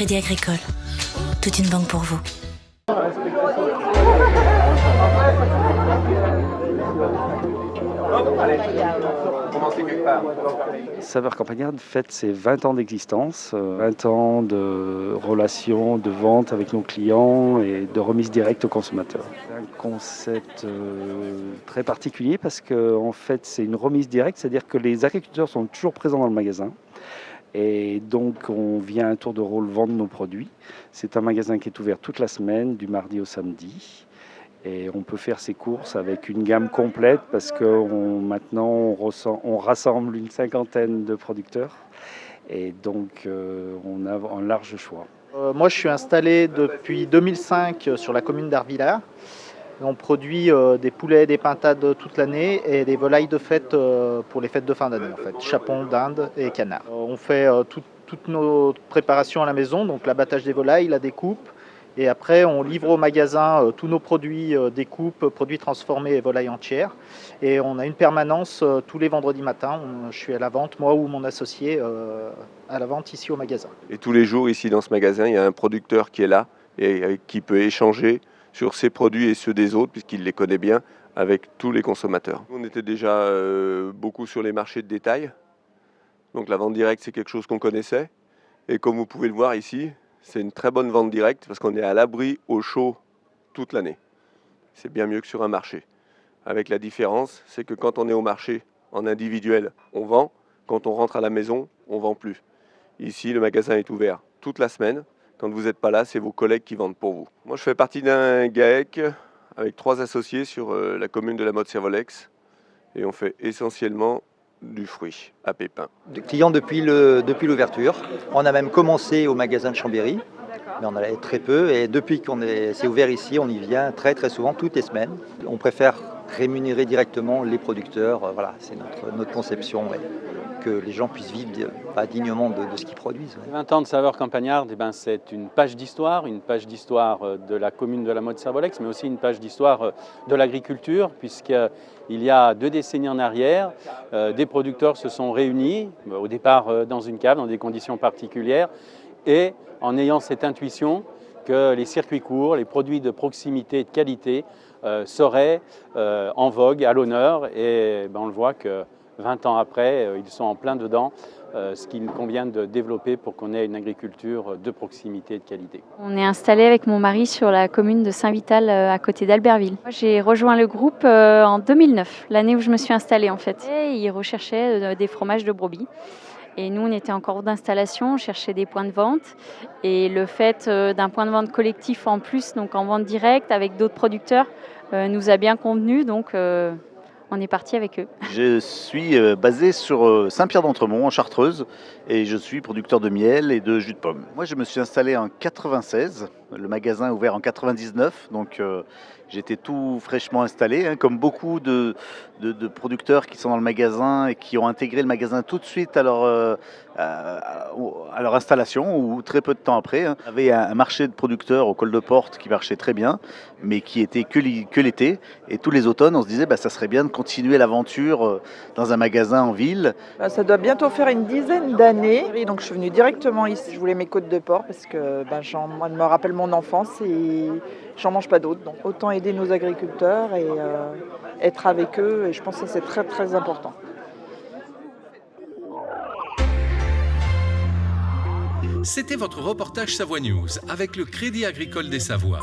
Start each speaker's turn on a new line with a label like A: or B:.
A: Crédit Agricole. Toute une banque pour vous.
B: Saveurs Campagnardes fête ses 20 ans d'existence, 20 ans de relations, de vente avec nos clients et de remise directe aux consommateurs. C'est un concept très particulier parce qu'en fait c'est une remise directe, c'est-à-dire que les agriculteurs sont toujours présents dans le magasin. Et donc on vient à un tour de rôle vendre nos produits. C'est un magasin qui est ouvert toute la semaine, du mardi au samedi. Et on peut faire ses courses avec une gamme complète parce que maintenant on rassemble une cinquantaine de producteurs et donc on a un large choix.
C: Moi je suis installé depuis 2005 sur la commune d'Arvillers. On produit des poulets, des pintades toute l'année et des volailles de fête pour les fêtes de fin d'année en fait, chapon, dinde et canard. On fait toutes nos préparations à la maison, donc l'abattage des volailles, la découpe. Et après, on livre au magasin tous nos produits découpe, produits transformés et volailles entières. Et on a une permanence tous les vendredis matins. Je suis à la vente, moi ou mon associé, à la vente ici au magasin.
D: Et tous les jours, ici dans ce magasin, il y a un producteur qui est là et avec qui peut échanger sur ses produits et ceux des autres, puisqu'il les connaît bien, avec tous les consommateurs. On était déjà beaucoup sur les marchés de détail. Donc la vente directe, c'est quelque chose qu'on connaissait. Et comme vous pouvez le voir ici, c'est une très bonne vente directe parce qu'on est à l'abri, au chaud, toute l'année. C'est bien mieux que sur un marché. Avec la différence, c'est que quand on est au marché, en individuel, on vend. Quand on rentre à la maison, on ne vend plus. Ici, le magasin est ouvert toute la semaine. Quand vous n'êtes pas là, c'est vos collègues qui vendent pour vous. Moi, je fais partie d'un GAEC avec 3 associés sur la commune de la Motte-Servolex. Et on fait essentiellement du fruit à pépins.
E: De clients depuis l'ouverture. On a même commencé au magasin de Chambéry, mais on en avait très peu. Et depuis c'est ouvert ici, on y vient très très souvent, toutes les semaines. On préfère rémunérer directement les producteurs. Voilà, c'est notre conception, ouais, que les gens puissent vivre dignement de ce qu'ils produisent. Ouais.
F: 20 ans de Saveurs Campagnardes, c'est une page d'histoire de la commune de la Motte-Servolex, mais aussi une page d'histoire de l'agriculture, puisqu'il y a 2 décennies en arrière, des producteurs se sont réunis, au départ dans une cave, dans des conditions particulières, et en ayant cette intuition que les circuits courts, les produits de proximité et de qualité seraient en vogue, à l'honneur, et on le voit que 20 ans après, ils sont en plein dedans, ce qu'il convient de développer pour qu'on ait une agriculture de proximité et de qualité.
G: On est installé avec mon mari sur la commune de Saint-Vital, à côté d'Albertville. J'ai rejoint le groupe en 2009, l'année où je me suis installée en fait. Et ils recherchaient des fromages de brebis. Et nous, on était en cours d'installation, on cherchait des points de vente. Et le fait d'un point de vente collectif en plus, donc en vente directe avec d'autres producteurs, nous a bien convenu. Donc on est parti avec eux.
H: Je suis basé sur Saint-Pierre-d'Entremont, en Chartreuse, et je suis producteur de miel et de jus de pomme. Moi, je me suis installé en 96, le magasin est ouvert en 99, donc j'étais tout fraîchement installé, hein, comme beaucoup de producteurs qui sont dans le magasin et qui ont intégré le magasin tout de suite à leur installation, ou très peu de temps après. Hein. Il y avait un marché de producteurs au col de Porte qui marchait très bien, mais qui était que l'été, et tous les automnes, on se disait ça serait bien de continuer l'aventure dans un magasin en ville.
I: Ça doit bientôt faire une dizaine d'années, donc je suis venue directement ici. Je voulais mes côtes de porc parce que moi, je me rappelle mon enfance et j'en mange pas d'autres. Donc autant aider nos agriculteurs et être avec eux, et je pense que c'est très très important.
J: C'était votre reportage Savoie News avec le Crédit Agricole des Savoies.